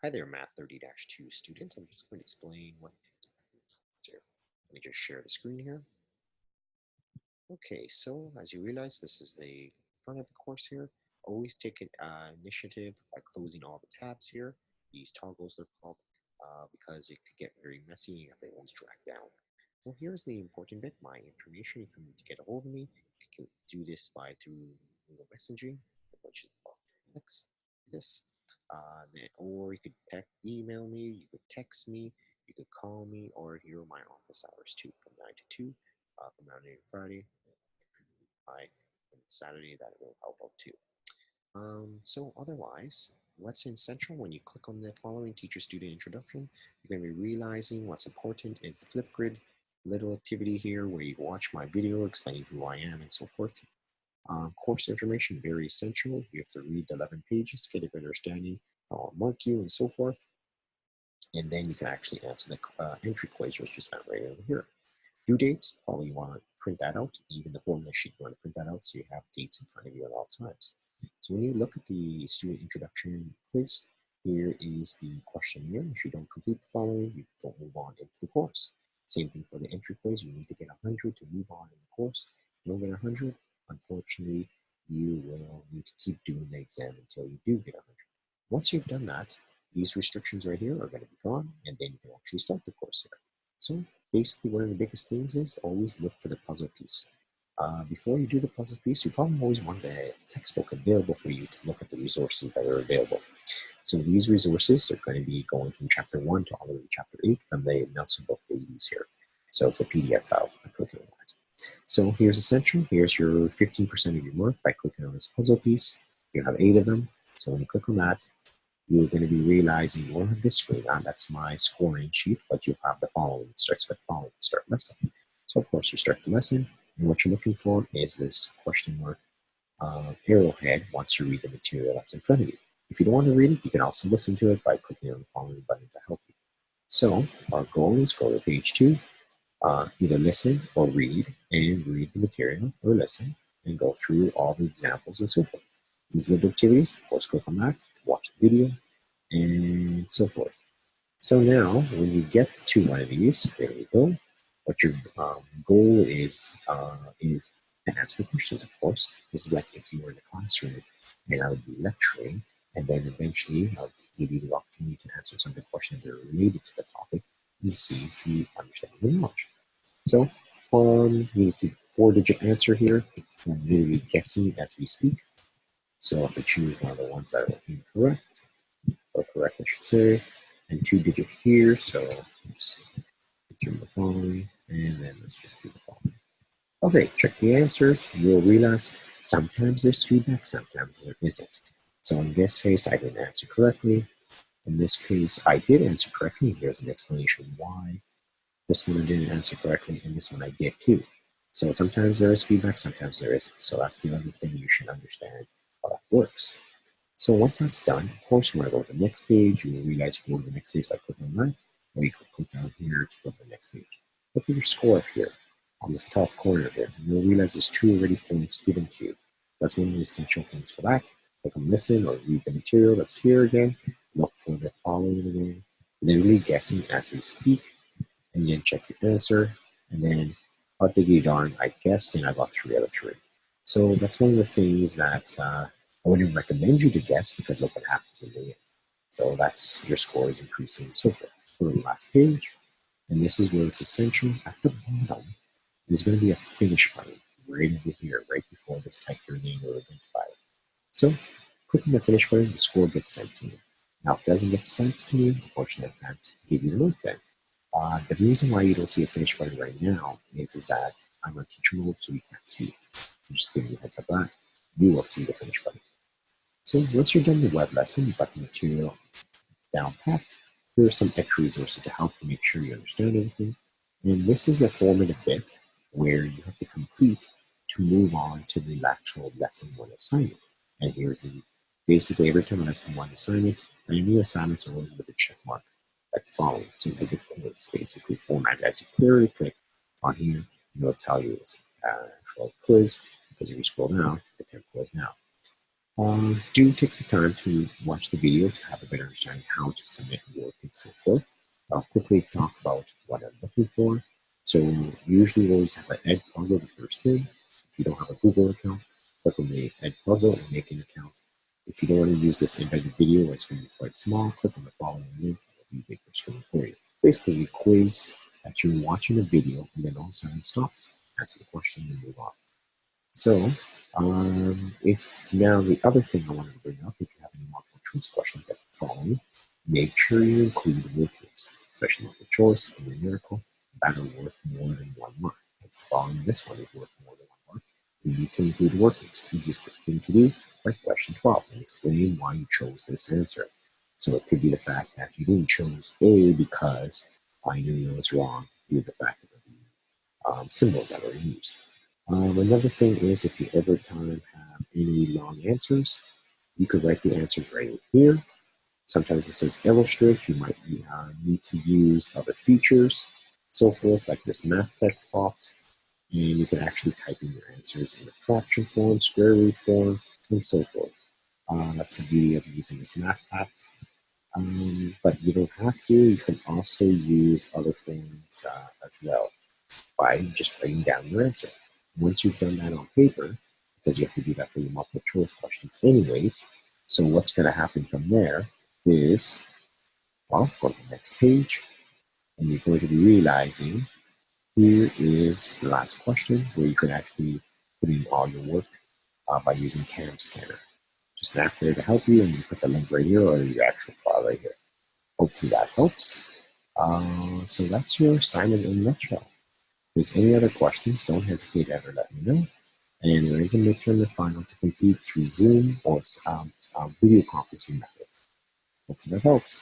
Hi there, Math 30-2 student. I'm just going to explain what here. Let me just share the screen here. Okay, so as you realize, this is the front of the course here. Always take an initiative by closing all the tabs here. These toggles are called because it could get very messy if they always drag down. So here's the important bit, my information. If you need to get a hold of me, you can do this through messaging, which is X, this. Or you could email me, you could text me, you could call me, or here are my office hours too, from 9 to 2, from Monday to Friday, and Saturday that will help out too. So otherwise, what's essential when you click on the following teacher-student introduction, you're going to be realizing what's important is the Flipgrid little activity here where you watch my video explaining who I am and so forth. Course information, very essential. You have to read the 11 pages to get a good understanding. I'll mark you and so forth. And then you can actually answer the entry quiz, which is right over here. Due dates, probably want to print that out. Even the formula sheet, you want to print that out so you have dates in front of you at all times. So when you look at the student introduction quiz, here is the questionnaire. If you don't complete the following, you don't move on into the course. Same thing for the entry quiz. You need to get 100 to move on in the course. If you don't get 100, unfortunately, you will need to keep doing the exam until you do get 100. Once you've done that, these restrictions right here are going to be gone, and then you can actually start the course here. So basically, one of the biggest things is always look for the puzzle piece. Before you do the puzzle piece, you probably always want the textbook available for you to look at the resources that are available. So these resources are going to be going from chapter 1 to all the way to chapter 8 from the Nelson book they use here. So it's a PDF file. I'm clicking on that. So here's essential. Here's your 15% of your mark by clicking on this puzzle piece. You have 8 of them. So when you click on that, you're going to be realizing you won't have this screen on. That's my scoring sheet, but you'll have the following. It starts with the following, start lesson. So of course you start the lesson, and what you're looking for is this question mark arrowhead once you read the material that's in front of you. If you don't want to read it, you can also listen to it by clicking on the following button to help you. So our goal is go to page 2, either listen or read, and read the material or listen, and go through all the examples and so forth. These little activities, of course, click on that to watch the video, and so forth. So now, when you get to one of these, there we go. What your goal is to answer the questions, of course. This is like if you were in the classroom and I would be lecturing, and then eventually I'll give you the opportunity to answer some of the questions that are related to the topic and see if you understand the knowledge. So, you need to 4-digit answer here. I'm literally guessing as we speak. So, I have to choose one of the ones that are incorrect, or correct, I should say, and 2-digit here. So let's return the following, and then let's just do the following. Okay, check the answers. You'll realize sometimes there's feedback, sometimes there isn't. So in this case, I didn't answer correctly. In this case, I did answer correctly. Here's an explanation why. This one I didn't answer correctly, and this one I did too. So sometimes there is feedback, sometimes there isn't. So that's the other thing you should understand how that works. So once that's done, of course, you want to go to the next page. You will realize you can go to the next page by clicking on that, or you can click down here to go to the next page. Look at your score up here on this top corner here. You'll realize there's 2 already points given to you. That's one of the essential things for that. Click on listen or read the material that's here again. Look for the following again. Literally guessing as we speak, and then check your answer, and then I'll diggity darn, I guessed, and I got 3 out of 3. So that's one of the things that I wouldn't recommend you to guess because look what happens in the end. So that's your score is increasing and so forth. Go to the last page, and this is where it's essential. At the bottom, there's going to be a finish button right over here, right before this type your name or identifier. So click on the finish button, the score gets sent to you. Now, if it doesn't get sent to you, unfortunately, I can't give you the link then. The reason why you don't see a finish button right now is that I'm on teacher mode, so you can't see it. So just giving you a heads up that you will see the finish button. So once you're done the web lesson, you've got the material down packed. Here are some extra resources to help you make sure you understand everything. And this is a formative bit where you have to complete to move on to the actual lesson 1 assignment. And here's the basically every time lesson 1 assignment, and new assignments are always with a check mark like the following. So it's like a quiz basically format. As you clearly click on here, it'll tell you it's an actual quiz. Because if you scroll down, the 10 quiz now. Do take the time to watch the video to have a better understanding how to submit work and so forth. I'll quickly talk about what I'm looking for. So usually we always have an Edpuzzle the first thing. If you don't have a Google account, click on the Edpuzzle and make an account. If you don't want to use this embedded video, it's going to be quite small. Click on the following link. It'll be bigger screen for you. Basically, a quiz that you're watching a video and then all of a sudden it stops. Answer the question and move on. So, if now the other thing I wanted to bring up, if you have any multiple choice questions that follow, make sure you include workings, especially multiple choice and numerical, that are worth more than 1 mark. It's the following. This one is worth more than 1 mark. You need to include workings. Easiest thing to do, like question 12, and explain why you chose this answer. So it could be the fact that you didn't choose A because I knew it was wrong due to the fact of the symbols that were used. Another thing is if you ever time have any long answers, you could write the answers right here. Sometimes it says illustrate. You might need to use other features, so forth, like this math text box. And you can actually type in your answers in a fraction form, square root form, and so forth. That's the beauty of using this math text. But you don't have to. You can also use other forms as well by just writing down your answer. Once you've done that on paper, because you have to do that for your multiple choice questions anyways, so what's going to happen from there is, well, go to the next page, and you're going to be realizing here is the last question where you can actually put in all your work by using CAM Scanner. Just an app there to help you, and you put the link right here or your actual file right here. Hopefully that helps. So that's your assignment in a nutshell. If there's any other questions, don't hesitate to ever let me know. And there is a midterm and final to complete through Zoom or video conferencing method. Hopefully that helps.